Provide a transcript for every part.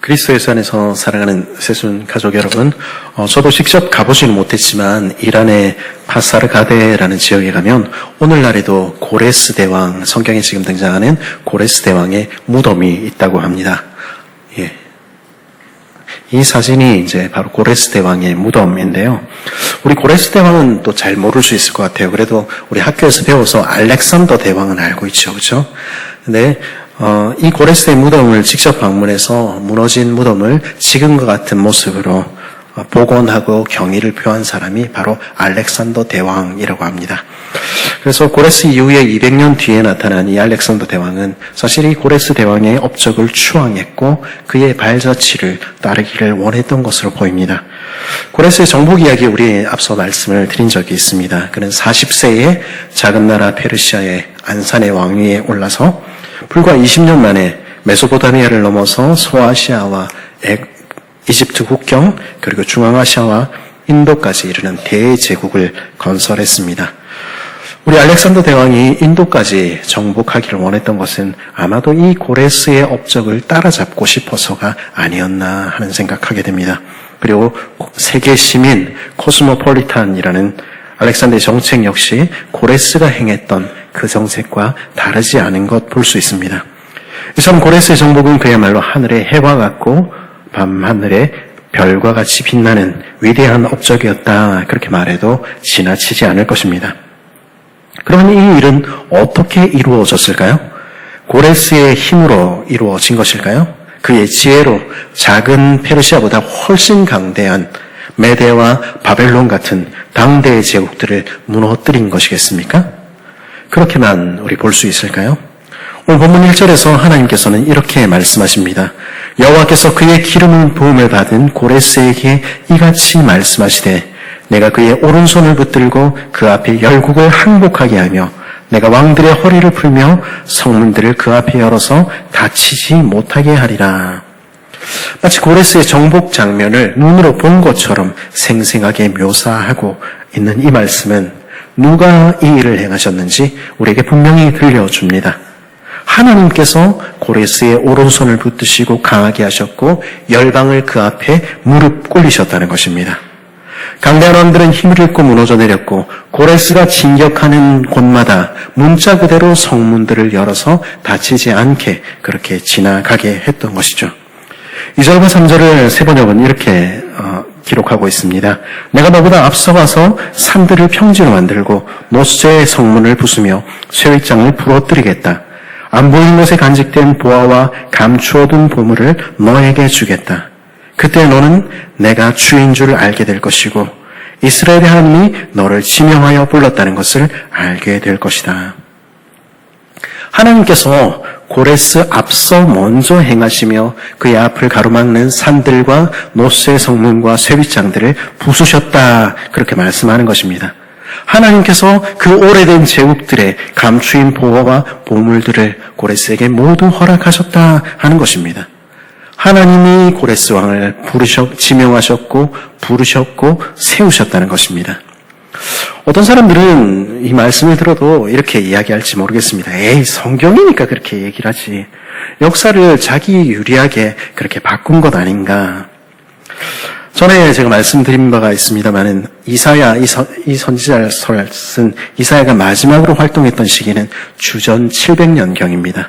그리스도 예수 안에서 사랑하는 새순 가족 여러분, 저도 직접 가보지는 못했지만 이란의 파사르가데라는 지역에 가면 오늘날에도 고레스 대왕, 성경에 지금 등장하는 고레스 대왕의 무덤이 있다고 합니다. 예. 이 사진이 이제 바로 고레스 대왕의 무덤인데요. 우리 고레스 대왕은 또 잘 모를 수 있을 것 같아요. 그래도 우리 학교에서 배워서 알렉산더 대왕은 알고 있죠, 그렇죠? 근데 이 고레스의 무덤을 직접 방문해서 무너진 무덤을 지금과 같은 모습으로 복원하고 경의를 표한 사람이 바로 알렉산더 대왕이라고 합니다. 그래서 고레스 이후에 200년 뒤에 나타난 이 알렉산더 대왕은 사실 이 고레스 대왕의 업적을 추앙했고 그의 발자취를 따르기를 원했던 것으로 보입니다. 고레스의 정복 이야기 우리 앞서 말씀을 드린 적이 있습니다. 그는 40세에 작은 나라 페르시아의 안산의 왕위에 올라서 불과 20년 만에 메소포타미아를 넘어서 소아시아와 이집트 국경 그리고 중앙아시아와 인도까지 이르는 대제국을 건설했습니다. 우리 알렉산더 대왕이 인도까지 정복하기를 원했던 것은 아마도 이 고레스의 업적을 따라잡고 싶어서가 아니었나 하는 생각하게 됩니다. 그리고 세계 시민 코스모폴리탄이라는 알렉산더의 정책 역시 고레스가 행했던 그 정책과 다르지 않은 것 볼 수 있습니다. 이 참 고레스의 정복은 그야말로 하늘의 해와 같고 밤하늘의 별과 같이 빛나는 위대한 업적이었다. 그렇게 말해도 지나치지 않을 것입니다. 그러면 이 일은 어떻게 이루어졌을까요? 고레스의 힘으로 이루어진 것일까요? 그의 지혜로 작은 페르시아보다 훨씬 강대한 메데와 바벨론 같은 당대의 제국들을 무너뜨린 것이겠습니까? 그렇게만 우리 볼 수 있을까요? 오늘 본문 1절에서 하나님께서는 이렇게 말씀하십니다. 여호와께서 그의 기름을 부음을 받은 고레스에게 이같이 말씀하시되 내가 그의 오른손을 붙들고 그 앞에 열국을 항복하게 하며 내가 왕들의 허리를 풀며 성문들을 그 앞에 열어서 다치지 못하게 하리라. 마치 고레스의 정복 장면을 눈으로 본 것처럼 생생하게 묘사하고 있는 이 말씀은 누가 이 일을 행하셨는지 우리에게 분명히 들려줍니다. 하나님께서 고레스의 오른손을 붙드시고 강하게 하셨고 열방을 그 앞에 무릎 꿇리셨다는 것입니다. 강대한 왕들은 힘을 잃고 무너져 내렸고 고레스가 진격하는 곳마다 문자 그대로 성문들을 열어서 다치지 않게 그렇게 지나가게 했던 것이죠. 2절과 3절을 세 번역은 이렇게 기록하고 있습니다. 내가 너보다 앞서가서 산들을 평지로 만들고 노스의 성문을 부수며 쇠윗장을 부러뜨리겠다. 안 보이는 곳에 간직된 보화와 감추어둔 보물을 너에게 주겠다. 그때 너는 내가 주인 줄 알게 될 것이고 이스라엘의 하나님이 너를 지명하여 불렀다는 것을 알게 될 것이다. 하나님께서 고레스 앞서 먼저 행하시며 그의 앞을 가로막는 산들과 노스의 성문과 쇠빗장들을 부수셨다. 그렇게 말씀하는 것입니다. 하나님께서 그 오래된 제국들의 감추인 보화와 보물들을 고레스에게 모두 허락하셨다 하는 것입니다. 하나님이 고레스 왕을 지명하셨고 부르셨고 세우셨다는 것입니다. 어떤 사람들은 이 말씀을 들어도 이렇게 이야기할지 모르겠습니다. 에이, 성경이니까 그렇게 얘기를 하지. 역사를 자기 유리하게 그렇게 바꾼 것 아닌가. 전에 제가 말씀드린 바가 있습니다만은 이사야, 이 선지자를 쓴 이사야가 마지막으로 활동했던 시기는 주전 700년경입니다.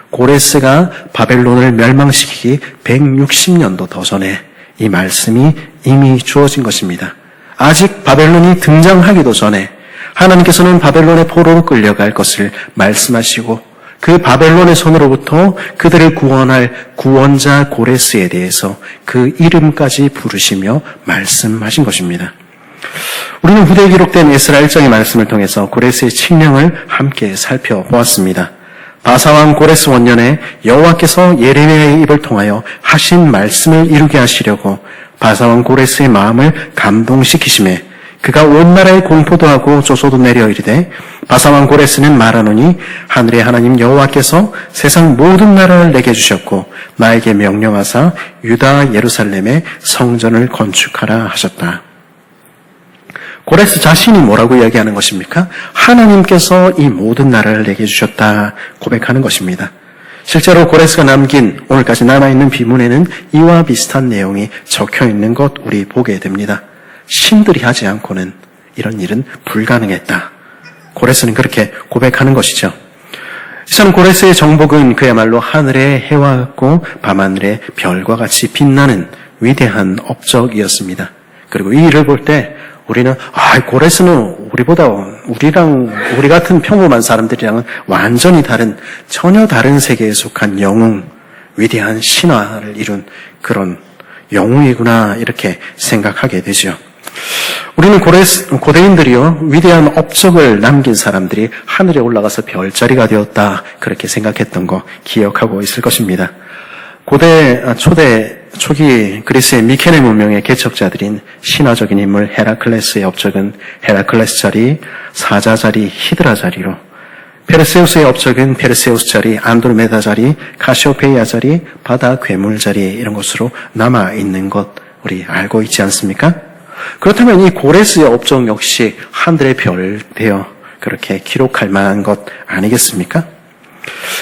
고레스가 바벨론을 멸망시키기 160년도 더 전에 이 말씀이 이미 주어진 것입니다. 아직 바벨론이 등장하기도 전에 하나님께서는 바벨론의 포로로 끌려갈 것을 말씀하시고 그 바벨론의 손으로부터 그들을 구원할 구원자 고레스에 대해서 그 이름까지 부르시며 말씀하신 것입니다. 우리는 후대에 기록된 에스라 1장의 말씀을 통해서 고레스의 칙령을 함께 살펴보았습니다. 바사왕 고레스 원년에 여호와께서 예레미야의 입을 통하여 하신 말씀을 이루게 하시려고 바사왕 고레스의 마음을 감동시키심에 그가 온 나라에 공포도 하고 조소도 내려 이르되 바사왕 고레스는 말하노니 하늘의 하나님 여호와께서 세상 모든 나라를 내게 주셨고 나에게 명령하사 유다 예루살렘에 성전을 건축하라 하셨다. 고레스 자신이 뭐라고 이야기하는 것입니까? 하나님께서 이 모든 나라를 내게 주셨다 고백하는 것입니다. 실제로 고레스가 남긴 오늘까지 남아있는 비문에는 이와 비슷한 내용이 적혀있는 것 우리 보게 됩니다. 신들이 하지 않고는 이런 일은 불가능했다. 고레스는 그렇게 고백하는 것이죠. 이처럼 고레스의 정복은 그야말로 하늘의 해와 같고 밤하늘의 별과 같이 빛나는 위대한 업적이었습니다. 그리고 이 일을 볼 때 우리는 고레스는 우리 같은 평범한 사람들이랑은 완전히 다른, 전혀 다른 세계에 속한 영웅, 위대한 신화를 이룬 그런 영웅이구나 이렇게 생각하게 되죠. 우리는 고대인들이요, 위대한 업적을 남긴 사람들이 하늘에 올라가서 별자리가 되었다 그렇게 생각했던 거 기억하고 있을 것입니다. 초기 그리스의 미케네 문명의 개척자들인 신화적인 인물 헤라클레스의 업적은 헤라클레스 자리, 사자 자리, 히드라 자리로, 페르세우스의 업적은 페르세우스 자리, 안드로메다 자리, 카시오페이아 자리, 바다 괴물 자리 이런 것으로 남아있는 것 우리 알고 있지 않습니까? 그렇다면 이 고레스의 업적 역시 하늘의 별 되어 그렇게 기록할 만한 것 아니겠습니까?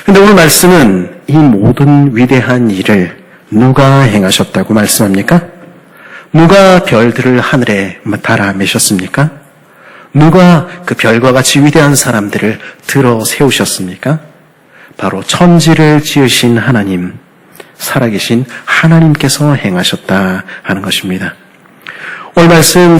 근데 오늘 말씀은 이 모든 위대한 일을 누가 행하셨다고 말씀합니까? 누가 별들을 하늘에 달아 매셨습니까? 누가 그 별과 같이 위대한 사람들을 들어 세우셨습니까? 바로 천지를 지으신 하나님, 살아계신 하나님께서 행하셨다 하는 것입니다. 오늘 말씀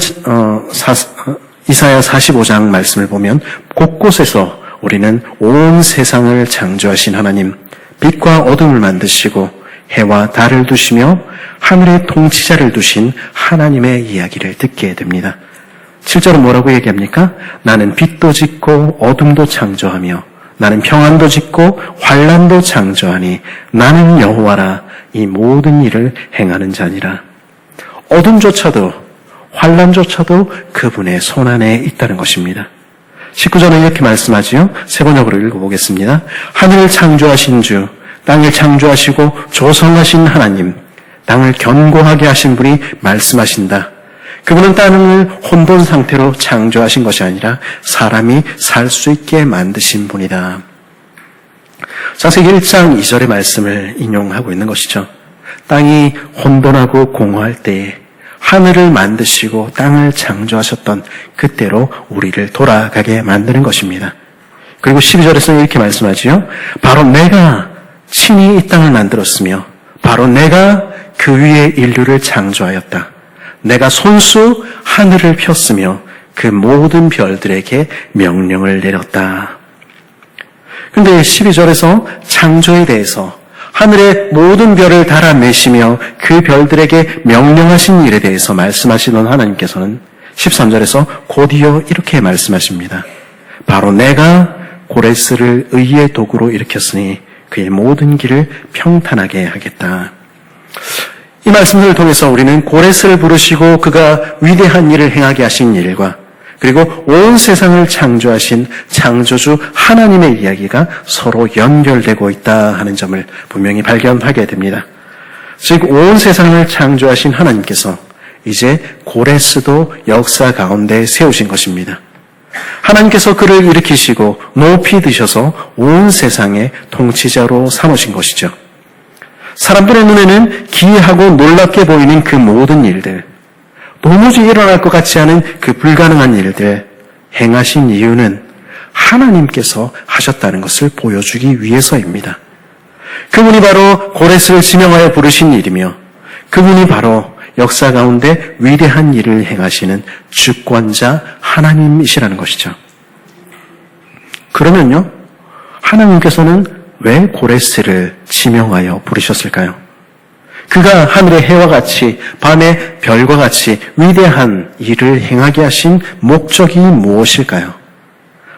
이사야 45장 말씀을 보면 곳곳에서 우리는 온 세상을 창조하신 하나님, 빛과 어둠을 만드시고 해와 달을 두시며 하늘의 통치자를 두신 하나님의 이야기를 듣게 됩니다. 7절은 뭐라고 얘기합니까? 나는 빛도 짓고 어둠도 창조하며 나는 평안도 짓고 환난도 창조하니 나는 여호와라 이 모든 일을 행하는 자니라. 어둠조차도 환난조차도 그분의 손안에 있다는 것입니다. 19절은 이렇게 말씀하지요. 세 번역으로 읽어보겠습니다. 하늘을 창조하신 주, 땅을 창조하시고 조성하신 하나님, 땅을 견고하게 하신 분이 말씀하신다. 그분은 땅을 혼돈 상태로 창조하신 것이 아니라 사람이 살 수 있게 만드신 분이다. 창세기 1장 2절의 말씀을 인용하고 있는 것이죠. 땅이 혼돈하고 공허할 때에 하늘을 만드시고 땅을 창조하셨던 그때로 우리를 돌아가게 만드는 것입니다. 그리고 12절에서는 이렇게 말씀하지요. 바로 내가 친히 이 땅을 만들었으며 바로 내가 그 위에 인류를 창조하였다. 내가 손수 하늘을 폈으며 그 모든 별들에게 명령을 내렸다. 그런데 12절에서 창조에 대해서 하늘의 모든 별을 달아내시며 그 별들에게 명령하신 일에 대해서 말씀하시던 하나님께서는 13절에서 곧이어 이렇게 말씀하십니다. 바로 내가 고레스를 의의 도구로 일으켰으니 그의 모든 길을 평탄하게 하겠다. 이 말씀을 통해서 우리는 고레스를 부르시고 그가 위대한 일을 행하게 하신 일과 그리고 온 세상을 창조하신 창조주 하나님의 이야기가 서로 연결되고 있다 하는 점을 분명히 발견하게 됩니다. 즉 온 세상을 창조하신 하나님께서 이제 고레스도 역사 가운데 세우신 것입니다. 하나님께서 그를 일으키시고 높이 드셔서 온 세상의 통치자로 삼으신 것이죠. 사람들의 눈에는 기이하고 놀랍게 보이는 그 모든 일들, 도무지 일어날 것 같지 않은 그 불가능한 일들 행하신 이유는 하나님께서 하셨다는 것을 보여주기 위해서입니다. 그분이 바로 고레스를 지명하여 부르신 일이며 그분이 바로 역사 가운데 위대한 일을 행하시는 주권자 하나님이시라는 것이죠. 그러면요, 하나님께서는 왜 고레스를 지명하여 부르셨을까요? 그가 하늘의 해와 같이 밤의 별과 같이 위대한 일을 행하게 하신 목적이 무엇일까요?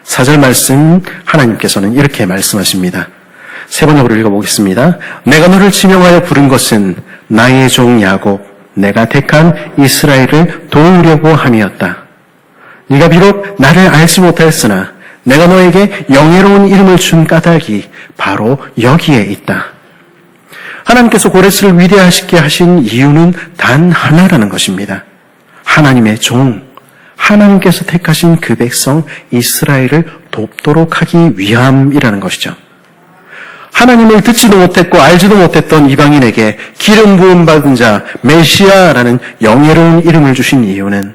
4절 말씀 하나님께서는 이렇게 말씀하십니다. 세 번역으로 읽어보겠습니다. 내가 너를 지명하여 부른 것은 나의 종 야곱, 내가 택한 이스라엘을 도우려고 함이었다. 네가 비록 나를 알지 못하였으나 내가 너에게 영예로운 이름을 준 까닭이 바로 여기에 있다. 하나님께서 고레스를 위대하시게 하신 이유는 단 하나라는 것입니다. 하나님의 종, 하나님께서 택하신 그 백성 이스라엘을 돕도록 하기 위함이라는 것이죠. 하나님을 듣지도 못했고 알지도 못했던 이방인에게 기름 부음 받은 자 메시아라는 영예로운 이름을 주신 이유는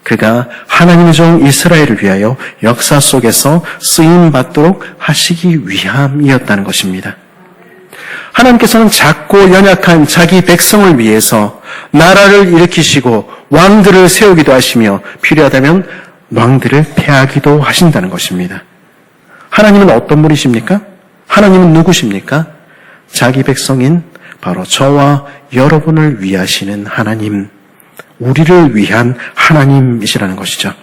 그가 하나님의 종 이스라엘을 위하여 역사 속에서 쓰임 받도록 하시기 위함이었다는 것입니다. 하나님께서는 작고 연약한 자기 백성을 위해서 나라를 일으키시고 왕들을 세우기도 하시며 필요하다면 왕들을 폐하기도 하신다는 것입니다. 하나님은 어떤 분이십니까? 하나님은 누구십니까? 자기 백성인 바로 저와 여러분을 위하시는 하나님, 우리를 위한 하나님이시라는 것이죠.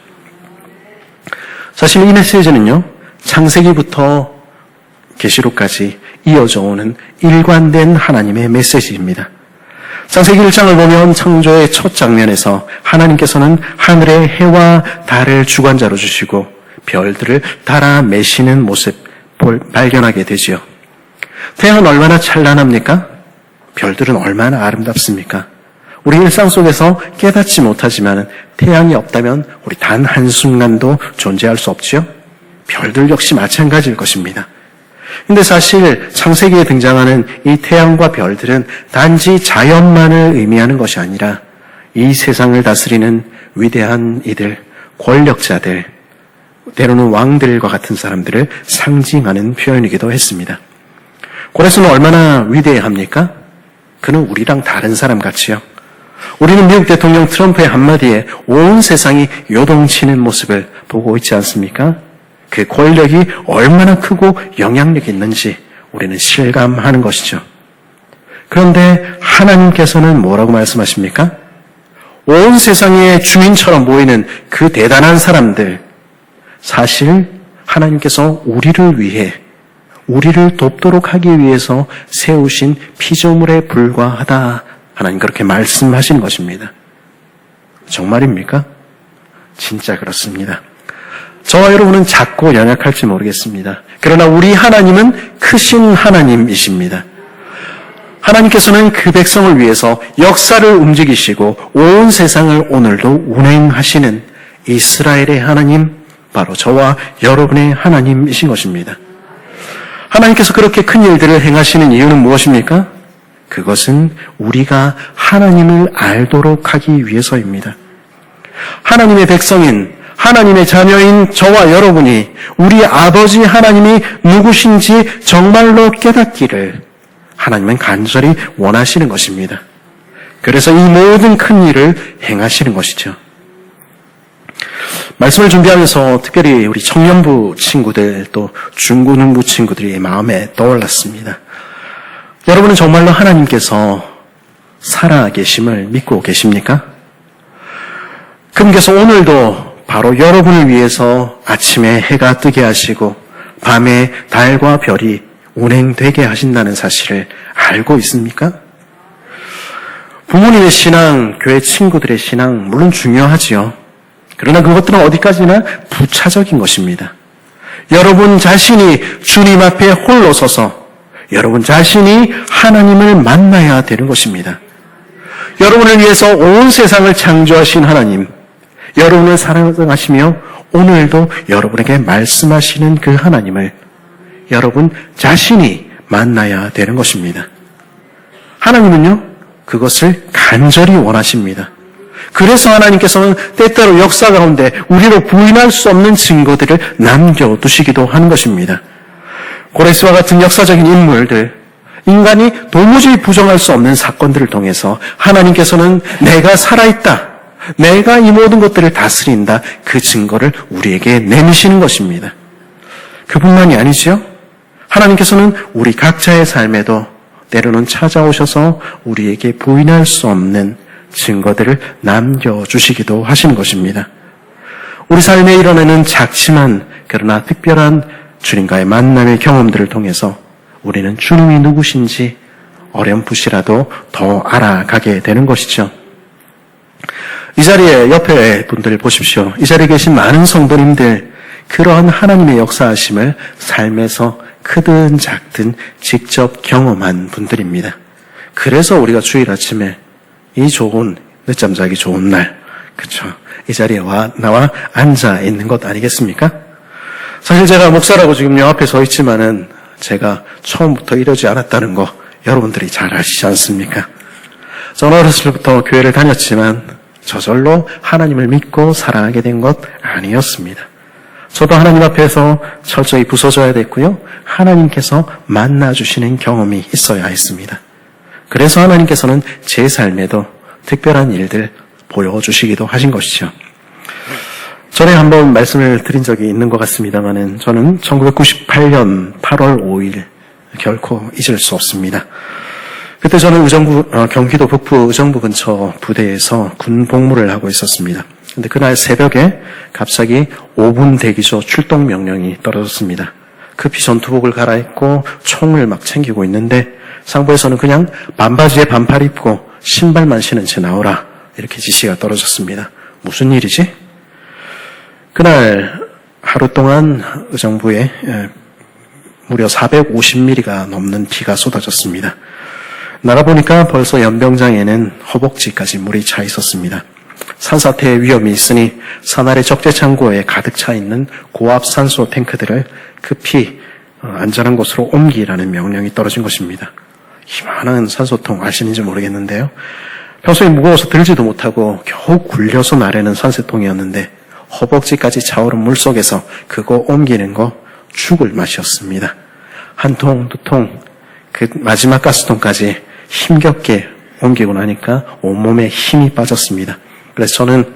사실 이 메시지는요, 창세기부터 계시록까지 이어져 오는 일관된 하나님의 메시지입니다. 창세기 1장을 보면 창조의 첫 장면에서 하나님께서는 하늘의 해와 달을 주관자로 주시고 별들을 달아 매시는 모습 발견하게 되지요. 태양은 얼마나 찬란합니까? 별들은 얼마나 아름답습니까? 우리 일상 속에서 깨닫지 못하지만 태양이 없다면 우리 단 한순간도 존재할 수 없지요? 별들 역시 마찬가지일 것입니다. 근데 사실 창세기에 등장하는 이 태양과 별들은 단지 자연만을 의미하는 것이 아니라 이 세상을 다스리는 위대한 이들, 권력자들, 때로는 왕들과 같은 사람들을 상징하는 표현이기도 했습니다. 고레스는 얼마나 위대합니까? 그는 우리랑 다른 사람 같지요. 우리는 미국 대통령 트럼프의 한마디에 온 세상이 요동치는 모습을 보고 있지 않습니까? 그 권력이 얼마나 크고 영향력이 있는지 우리는 실감하는 것이죠. 그런데 하나님께서는 뭐라고 말씀하십니까? 온 세상의 주인처럼 보이는 그 대단한 사람들, 사실 하나님께서 우리를 위해, 우리를 돕도록 하기 위해서 세우신 피조물에 불과하다. 하나님 그렇게 말씀하시는 것입니다. 정말입니까? 진짜 그렇습니다. 저와 여러분은 작고 연약할지 모르겠습니다. 그러나 우리 하나님은 크신 하나님이십니다. 하나님께서는 그 백성을 위해서 역사를 움직이시고 온 세상을 오늘도 운행하시는 이스라엘의 하나님, 바로 저와 여러분의 하나님이신 것입니다. 하나님께서 그렇게 큰 일들을 행하시는 이유는 무엇입니까? 그것은 우리가 하나님을 알도록 하기 위해서입니다. 하나님의 백성인, 하나님의 자녀인 저와 여러분이 우리 아버지 하나님이 누구신지 정말로 깨닫기를 하나님은 간절히 원하시는 것입니다. 그래서 이 모든 큰 일을 행하시는 것이죠. 말씀을 준비하면서 특별히 우리 청년부 친구들 또 중고등부 친구들이 마음에 떠올랐습니다. 여러분은 정말로 하나님께서 살아계심을 믿고 계십니까? 그분께서 오늘도 바로 여러분을 위해서 아침에 해가 뜨게 하시고 밤에 달과 별이 운행되게 하신다는 사실을 알고 있습니까? 부모님의 신앙, 교회 친구들의 신앙 물론 중요하지요. 그러나 그것들은 어디까지나 부차적인 것입니다. 여러분 자신이 주님 앞에 홀로 서서 여러분 자신이 하나님을 만나야 되는 것입니다. 여러분을 위해서 온 세상을 창조하신 하나님, 여러분을 사랑하시며 오늘도 여러분에게 말씀하시는 그 하나님을 여러분 자신이 만나야 되는 것입니다. 하나님은요, 그것을 간절히 원하십니다. 그래서 하나님께서는 때때로 역사 가운데 우리로 부인할 수 없는 증거들을 남겨두시기도 하는 것입니다. 고레스와 같은 역사적인 인물들, 인간이 도무지 부정할 수 없는 사건들을 통해서 하나님께서는 내가 살아있다, 내가 이 모든 것들을 다스린다, 그 증거를 우리에게 내미시는 것입니다. 그뿐만이 아니죠. 하나님께서는 우리 각자의 삶에도 때로는 찾아오셔서 우리에게 부인할 수 없는 증거들을 남겨주시기도 하시는 것입니다. 우리 삶에 일어나는 작지만 그러나 특별한 주님과의 만남의 경험들을 통해서 우리는 주님이 누구신지 어렴풋이라도 더 알아가게 되는 것이죠. 이 자리에 옆에 분들 보십시오. 이 자리에 계신 많은 성도님들, 그러한 하나님의 역사하심을 삶에서 크든 작든 직접 경험한 분들입니다. 그래서 우리가 주일 아침에 이 좋은, 늦잠 자기 좋은 날, 그쵸, 이 자리에 나와 앉아 있는 것 아니겠습니까? 사실 제가 목사라고 지금 요 앞에 서 있지만은 제가 처음부터 이러지 않았다는 거 여러분들이 잘 아시지 않습니까? 저는 어렸을 때부터 교회를 다녔지만 저절로 하나님을 믿고 사랑하게 된 것 아니었습니다. 저도 하나님 앞에서 철저히 부서져야 됐고요. 하나님께서 만나주시는 경험이 있어야 했습니다. 그래서 하나님께서는 제 삶에도 특별한 일들 보여주시기도 하신 것이죠. 전에 한번 말씀을 드린 적이 있는 것 같습니다만은 저는 1998년 8월 5일 결코 잊을 수 없습니다. 그때 저는 경기도 북부 의정부 근처 부대에서 군 복무를 하고 있었습니다. 근데 그날 새벽에 갑자기 5분 대기조 출동 명령이 떨어졌습니다. 급히 전투복을 갈아입고 총을 막 챙기고 있는데 상부에서는 그냥 반바지에 반팔 입고 신발만 신은 채 나오라 이렇게 지시가 떨어졌습니다. 무슨 일이지? 그날 하루 동안 의정부에 무려 450mm가 넘는 비가 쏟아졌습니다. 나가보니까 벌써 연병장에는 허벅지까지 물이 차 있었습니다. 산사태의 위험이 있으니 산 아래 적재창고에 가득 차 있는 고압 산소 탱크들을 급히 안전한 곳으로 옮기라는 명령이 떨어진 것입니다. 이만한 산소통 아시는지 모르겠는데요. 평소에 무거워서 들지도 못하고 겨우 굴려서 나르는 산소통이었는데 허벅지까지 차오른 물속에서 그거 옮기는 거 죽을 맛이었습니다. 한 통, 두 통, 그 마지막 가스통까지 힘겹게 옮기고 나니까 온몸에 힘이 빠졌습니다. 그래서 저는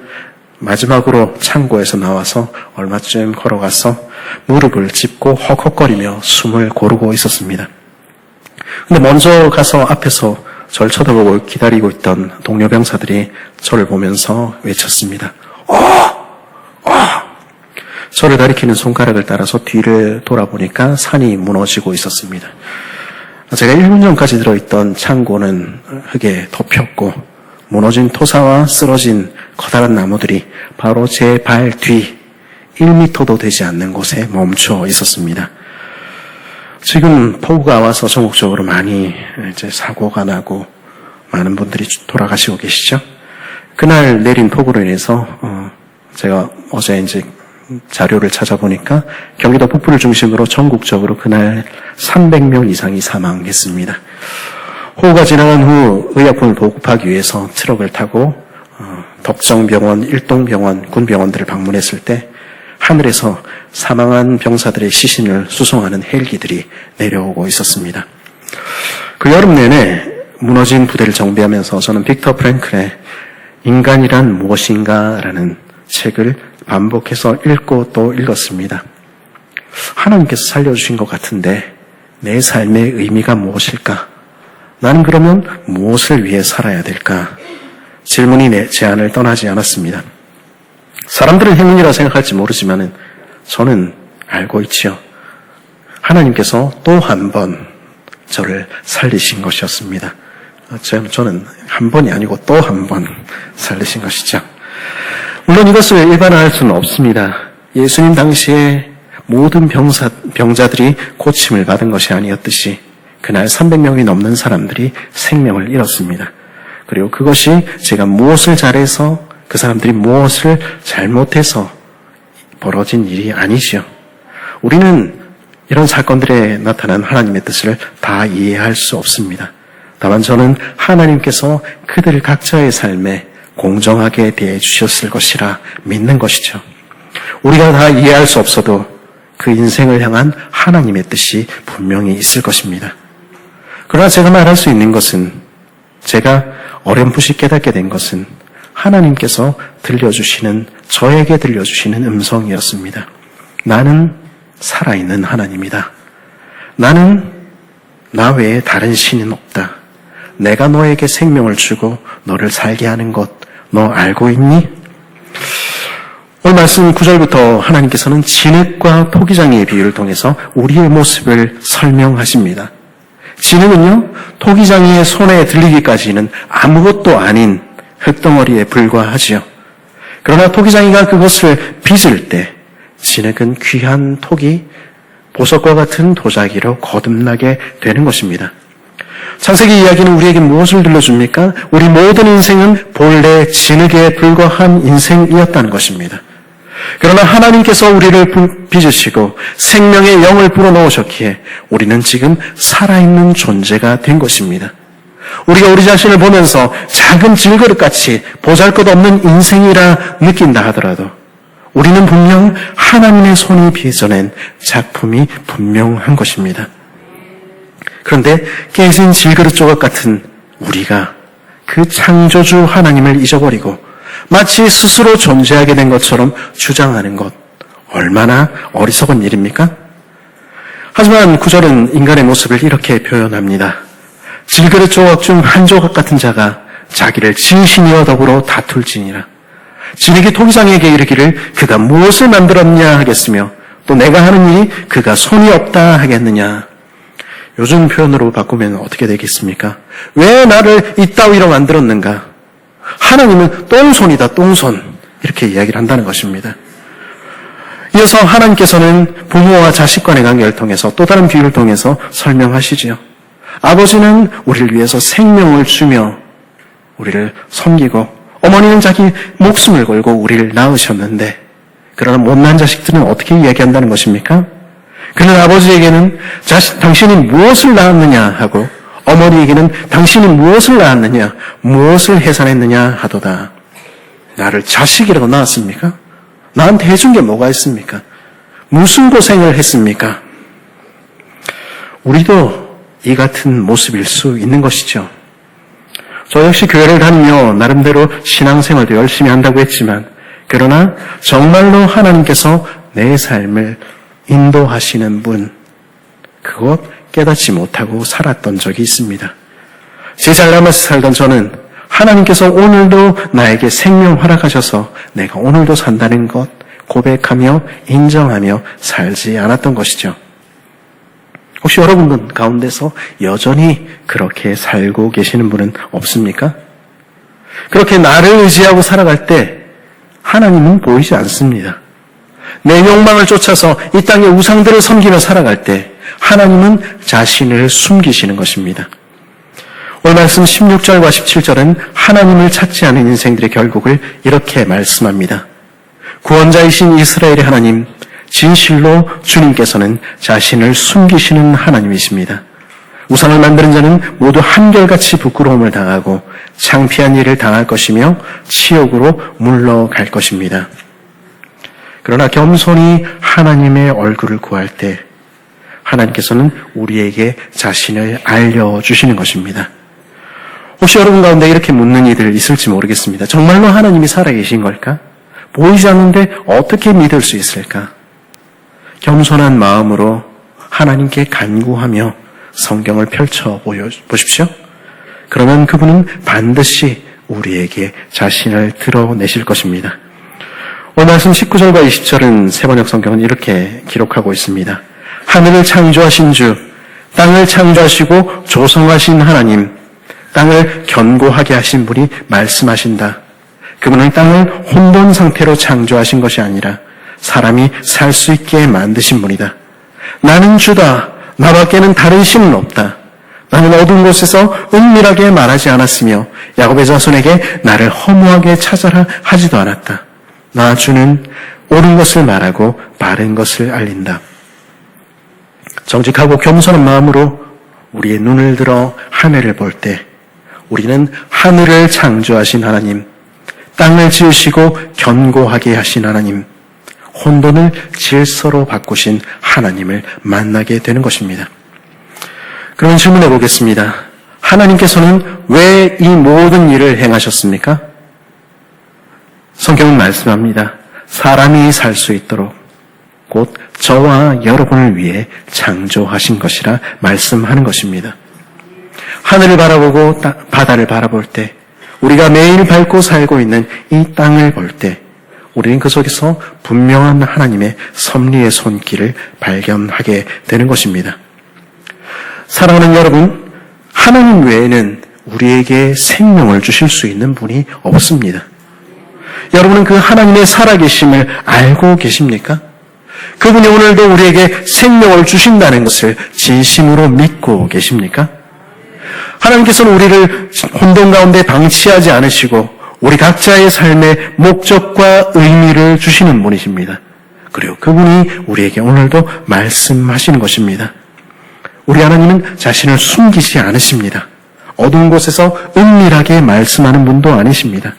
마지막으로 창고에서 나와서 얼마쯤 걸어가서 무릎을 짚고 헉헉거리며 숨을 고르고 있었습니다. 근데 먼저 가서 앞에서 저를 쳐다보고 기다리고 있던 동료 병사들이 저를 보면서 외쳤습니다. 저를 가리키는 손가락을 따라서 뒤를 돌아보니까 산이 무너지고 있었습니다. 제가 1분 전까지 들어있던 창고는 흙에 덮였고 무너진 토사와 쓰러진 커다란 나무들이 바로 제 발 뒤 1m도 되지 않는 곳에 멈춰 있었습니다. 지금 폭우가 와서 전국적으로 많이 이제 사고가 나고 많은 분들이 돌아가시고 계시죠. 그날 내린 폭우로 인해서 제가 어제 이제 자료를 찾아보니까 경기도 북부를 중심으로 전국적으로 그날 300명 이상이 사망했습니다. 호우가 지나간 후 의약품을 보급하기 위해서 트럭을 타고 덕정병원, 일동병원, 군병원들을 방문했을 때 하늘에서 사망한 병사들의 시신을 수송하는 헬기들이 내려오고 있었습니다. 그 여름 내내 무너진 부대를 정비하면서 저는 빅터 프랭클의 인간이란 무엇인가라는 책을 반복해서 읽고 또 읽었습니다. 하나님께서 살려주신 것 같은데 내 삶의 의미가 무엇일까? 나는 그러면 무엇을 위해 살아야 될까? 질문이 제 안을 떠나지 않았습니다. 사람들은 행운이라 생각할지 모르지만 저는 알고 있지요. 하나님께서 또 한 번 저를 살리신 것이었습니다. 저는 한 번이 아니고 또 한 번 살리신 것이죠. 물론 이것을 일반화할 수는 없습니다. 예수님 당시에 모든 병자들이 고침을 받은 것이 아니었듯이 그날 300명이 넘는 사람들이 생명을 잃었습니다. 그리고 그것이 제가 무엇을 잘해서 그 사람들이 무엇을 잘못해서 벌어진 일이 아니지요. 우리는 이런 사건들에 나타난 하나님의 뜻을 다 이해할 수 없습니다. 다만 저는 하나님께서 그들 각자의 삶에 공정하게 대해 주셨을 것이라 믿는 것이죠. 우리가 다 이해할 수 없어도 그 인생을 향한 하나님의 뜻이 분명히 있을 것입니다. 그러나 제가 말할 수 있는 것은, 제가 어렴풋이 깨닫게 된 것은 하나님께서 저에게 들려주시는 음성이었습니다. 나는 살아있는 하나님이다. 나는 나 외에 다른 신은 없다. 내가 너에게 생명을 주고 너를 살게 하는 것, 너 알고 있니? 오늘 말씀 9절부터 하나님께서는 진흙과 토기장이의 비유를 통해서 우리의 모습을 설명하십니다. 진흙은요, 토기장이의 손에 들리기까지는 아무것도 아닌 흙덩어리에 불과하지요. 그러나 토기장이가 그것을 빚을 때 진흙은 귀한 토기, 보석과 같은 도자기로 거듭나게 되는 것입니다. 창세기 이야기는 우리에게 무엇을 들려줍니까? 우리 모든 인생은 본래 진흙에 불과한 인생이었다는 것입니다. 그러나 하나님께서 우리를 빚으시고 생명의 영을 불어넣으셨기에 우리는 지금 살아있는 존재가 된 것입니다. 우리가 우리 자신을 보면서 작은 질그릇같이 보잘것없는 인생이라 느낀다 하더라도 우리는 분명 하나님의 손이 빚어낸 작품이 분명한 것입니다. 그런데 깨진 질그릇 조각 같은 우리가 그 창조주 하나님을 잊어버리고 마치 스스로 존재하게 된 것처럼 주장하는 것, 얼마나 어리석은 일입니까? 하지만 구절은 인간의 모습을 이렇게 표현합니다. 질그릇 조각 중 한 조각 같은 자가 자기를 진신이와 더불어 다툴지니라. 진에게 토기장에게 이르기를 그가 무엇을 만들었냐 하겠으며 또 내가 하는 일이 그가 손이 없다 하겠느냐. 요즘 표현으로 바꾸면 어떻게 되겠습니까? 왜 나를 이따위로 만들었는가? 하나님은 똥손이다, 똥손. 이렇게 이야기를 한다는 것입니다. 이어서 하나님께서는 부모와 자식 간의 관계를 통해서 또 다른 비유를 통해서 설명하시지요. 아버지는 우리를 위해서 생명을 주며 우리를 섬기고 어머니는 자기 목숨을 걸고 우리를 낳으셨는데 그러나 못난 자식들은 어떻게 이야기한다는 것입니까? 그는 아버지에게는 당신이 무엇을 낳았느냐 하고 어머니에게는 당신이 무엇을 낳았느냐, 무엇을 해산했느냐 하도다. 나를 자식이라고 낳았습니까? 나한테 해준 게 뭐가 있습니까? 무슨 고생을 했습니까? 우리도 이 같은 모습일 수 있는 것이죠. 저 역시 교회를 다니며 나름대로 신앙생활도 열심히 한다고 했지만 그러나 정말로 하나님께서 내 삶을 인도하시는 분, 그것 깨닫지 못하고 살았던 적이 있습니다. 제 잘남아서 살던 저는 하나님께서 오늘도 나에게 생명 허락하셔서 내가 오늘도 산다는 것 고백하며 인정하며 살지 않았던 것이죠. 혹시 여러분 가운데서 여전히 그렇게 살고 계시는 분은 없습니까? 그렇게 나를 의지하고 살아갈 때 하나님은 보이지 않습니다. 내 욕망을 쫓아서 이 땅의 우상들을 섬기며 살아갈 때 하나님은 자신을 숨기시는 것입니다. 오늘 말씀 16절과 17절은 하나님을 찾지 않은 인생들의 결국을 이렇게 말씀합니다. 구원자이신 이스라엘의 하나님, 진실로 주님께서는 자신을 숨기시는 하나님이십니다. 우상을 만드는 자는 모두 한결같이 부끄러움을 당하고 창피한 일을 당할 것이며 치욕으로 물러갈 것입니다. 그러나 겸손히 하나님의 얼굴을 구할 때 하나님께서는 우리에게 자신을 알려주시는 것입니다. 혹시 여러분 가운데 이렇게 묻는 이들 있을지 모르겠습니다. 정말로 하나님이 살아계신 걸까? 보이지 않는데 어떻게 믿을 수 있을까? 겸손한 마음으로 하나님께 간구하며 성경을 펼쳐 보십시오. 그러면 그분은 반드시 우리에게 자신을 드러내실 것입니다. 오늘 말씀 19절과 20절은 세번역 성경은 이렇게 기록하고 있습니다. 하늘을 창조하신 주, 땅을 창조하시고 조성하신 하나님, 땅을 견고하게 하신 분이 말씀하신다. 그분은 땅을 혼돈 상태로 창조하신 것이 아니라 사람이 살 수 있게 만드신 분이다. 나는 주다. 나밖에는 다른 신은 없다. 나는 어두운 곳에서 은밀하게 말하지 않았으며 야곱의 자손에게 나를 허무하게 찾아라 하지도 않았다. 나 주는 옳은 것을 말하고 바른 것을 알린다. 정직하고 겸손한 마음으로 우리의 눈을 들어 하늘을 볼 때 우리는 하늘을 창조하신 하나님, 땅을 지으시고 견고하게 하신 하나님, 혼돈을 질서로 바꾸신 하나님을 만나게 되는 것입니다. 그러면 질문해 보겠습니다. 하나님께서는 왜 이 모든 일을 행하셨습니까? 성경은 말씀합니다. 사람이 살 수 있도록 곧 저와 여러분을 위해 창조하신 것이라 말씀하는 것입니다. 하늘을 바라보고 바다를 바라볼 때 우리가 매일 밟고 살고 있는 이 땅을 볼 때 우리는 그 속에서 분명한 하나님의 섭리의 손길을 발견하게 되는 것입니다. 사랑하는 여러분, 하나님 외에는 우리에게 생명을 주실 수 있는 분이 없습니다. 여러분은 그 하나님의 살아계심을 알고 계십니까? 그분이 오늘도 우리에게 생명을 주신다는 것을 진심으로 믿고 계십니까? 하나님께서는 우리를 혼돈 가운데 방치하지 않으시고 우리 각자의 삶의 목적과 의미를 주시는 분이십니다. 그리고 그분이 우리에게 오늘도 말씀하시는 것입니다. 우리 하나님은 자신을 숨기지 않으십니다. 어두운 곳에서 은밀하게 말씀하는 분도 아니십니다.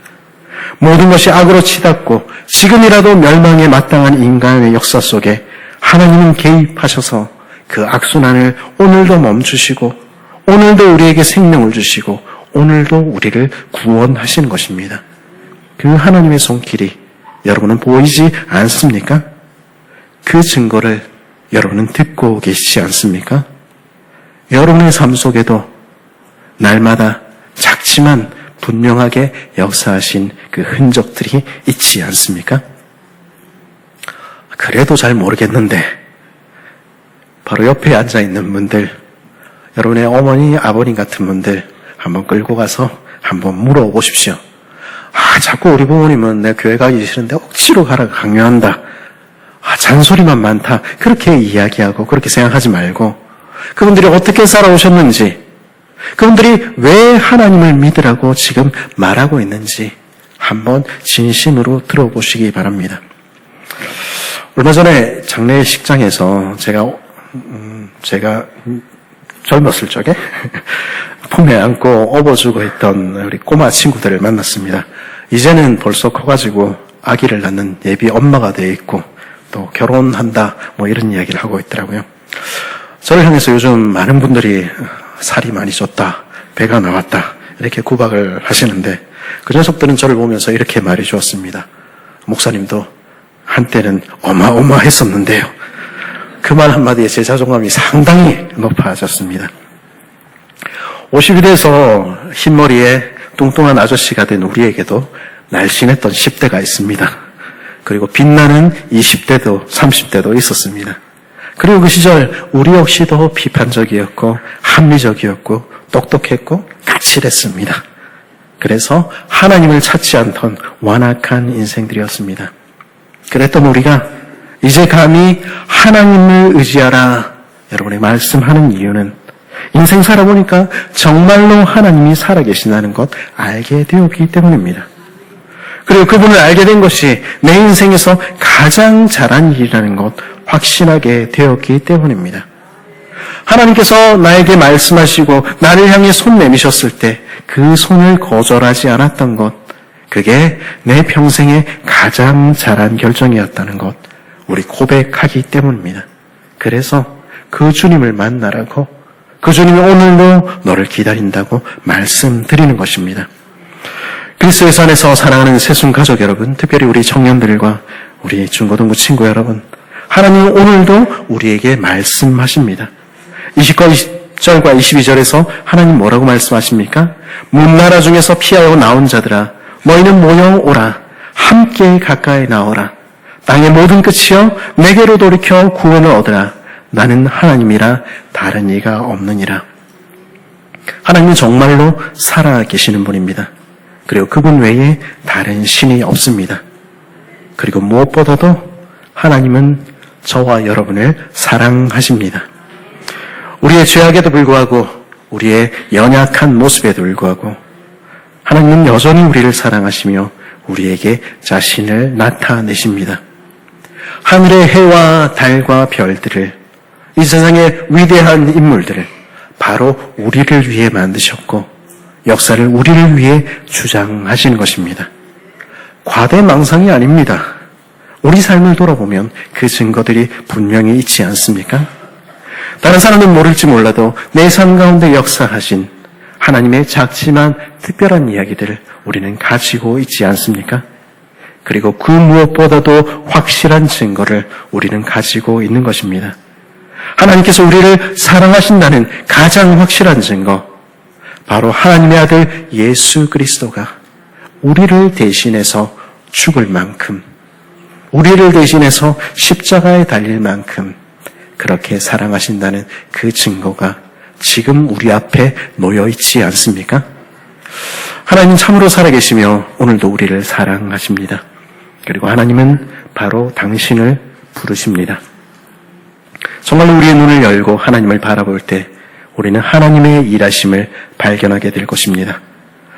모든 것이 악으로 치닫고 지금이라도 멸망에 마땅한 인간의 역사 속에 하나님은 개입하셔서 그 악순환을 오늘도 멈추시고 오늘도 우리에게 생명을 주시고 오늘도 우리를 구원하시는 것입니다. 그 하나님의 손길이 여러분은 보이지 않습니까? 그 증거를 여러분은 듣고 계시지 않습니까? 여러분의 삶 속에도 날마다 작지만 분명하게 역사하신 그 흔적들이 있지 않습니까? 그래도 잘 모르겠는데 바로 옆에 앉아있는 분들, 여러분의 어머니, 아버님 같은 분들 한번 끌고 가서 한번 물어보십시오. 자꾸 우리 부모님은 내 교회 가기 싫은데 억지로 가라 강요한다. 잔소리만 많다. 그렇게 이야기하고 그렇게 생각하지 말고 그분들이 어떻게 살아오셨는지, 그분들이 왜 하나님을 믿으라고 지금 말하고 있는지 한번 진심으로 들어보시기 바랍니다. 얼마 전에 장례식장에서 제가 젊었을 적에 품에 안고 업어주고 했던 우리 꼬마 친구들을 만났습니다. 이제는 벌써 커가지고 아기를 낳는 예비 엄마가 돼 있고 또 결혼한다 이런 이야기를 하고 있더라고요. 저를 향해서 요즘 많은 분들이 살이 많이 쪘다, 배가 나왔다 이렇게 구박을 하시는데 그 녀석들은 저를 보면서 이렇게 말해 주었습니다. 목사님도 한때는 어마어마했었는데요. 그 말 한마디에 제 자존감이 상당히 높아졌습니다. 50이 돼서 흰머리에 뚱뚱한 아저씨가 된 우리에게도 날씬했던 10대가 있습니다. 그리고 빛나는 20대도 30대도 있었습니다. 그리고 그 시절 우리 역시도 비판적이었고 합리적이었고 똑똑했고 까칠했습니다. 그래서 하나님을 찾지 않던 완악한 인생들이었습니다. 그랬던 우리가 이제 감히 하나님을 의지하라 여러분의 말씀하는 이유는 인생 살아보니까 정말로 하나님이 살아계신다는 것 알게 되었기 때문입니다. 그리고 그분을 알게 된 것이 내 인생에서 가장 잘한 일이라는 것 확신하게 되었기 때문입니다. 하나님께서 나에게 말씀하시고 나를 향해 손 내미셨을 때 그 손을 거절하지 않았던 것, 그게 내 평생에 가장 잘한 결정이었다는 것 우리 고백하기 때문입니다. 그래서 그 주님을 만나라고, 그 주님이 오늘도 너를 기다린다고 말씀드리는 것입니다. 그리스도의 안에서 사랑하는 새순 가족 여러분, 특별히 우리 청년들과 우리 중고등부 친구 여러분, 하나님은 오늘도 우리에게 말씀하십니다. 20절과 22절에서 하나님 뭐라고 말씀하십니까? 문나라 중에서 피하여 나온 자들아, 너희는 모여오라. 함께 가까이 나오라. 땅의 모든 끝이여 내게로 돌이켜 구원을 얻으라. 나는 하나님이라 다른 이가 없느니라. 하나님은 정말로 살아계시는 분입니다. 그리고 그분 외에 다른 신이 없습니다. 그리고 무엇보다도 하나님은 저와 여러분을 사랑하십니다. 우리의 죄악에도 불구하고 우리의 연약한 모습에도 불구하고 하나님은 여전히 우리를 사랑하시며 우리에게 자신을 나타내십니다. 하늘의 해와 달과 별들을, 이 세상의 위대한 인물들을 바로 우리를 위해 만드셨고 역사를 우리를 위해 주장하시는 것입니다. 과대망상이 아닙니다. 우리 삶을 돌아보면 그 증거들이 분명히 있지 않습니까? 다른 사람은 모를지 몰라도 내 삶 가운데 역사하신 하나님의 작지만 특별한 이야기들을 우리는 가지고 있지 않습니까? 그리고 그 무엇보다도 확실한 증거를 우리는 가지고 있는 것입니다. 하나님께서 우리를 사랑하신다는 가장 확실한 증거, 바로 하나님의 아들 예수 그리스도가 우리를 대신해서 죽을 만큼, 우리를 대신해서 십자가에 달릴 만큼 그렇게 사랑하신다는 그 증거가 지금 우리 앞에 놓여 있지 않습니까? 하나님은 참으로 살아계시며 오늘도 우리를 사랑하십니다. 그리고 하나님은 바로 당신을 부르십니다. 정말로 우리의 눈을 열고 하나님을 바라볼 때 우리는 하나님의 일하심을 발견하게 될 것입니다.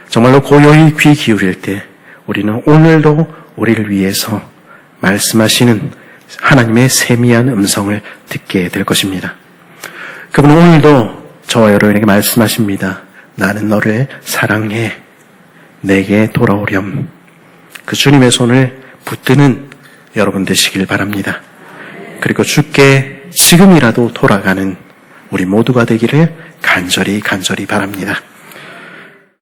정말로 고요히 귀 기울일 때 우리는 오늘도 우리를 위해서 말씀하시는 하나님의 세미한 음성을 듣게 될 것입니다. 그분은 오늘도 저와 여러분에게 말씀하십니다. 나는 너를 사랑해. 내게 돌아오렴. 그 주님의 손을 붙드는 여러분 되시길 바랍니다. 그리고 주께 지금이라도 돌아가는 우리 모두가 되기를 간절히 바랍니다.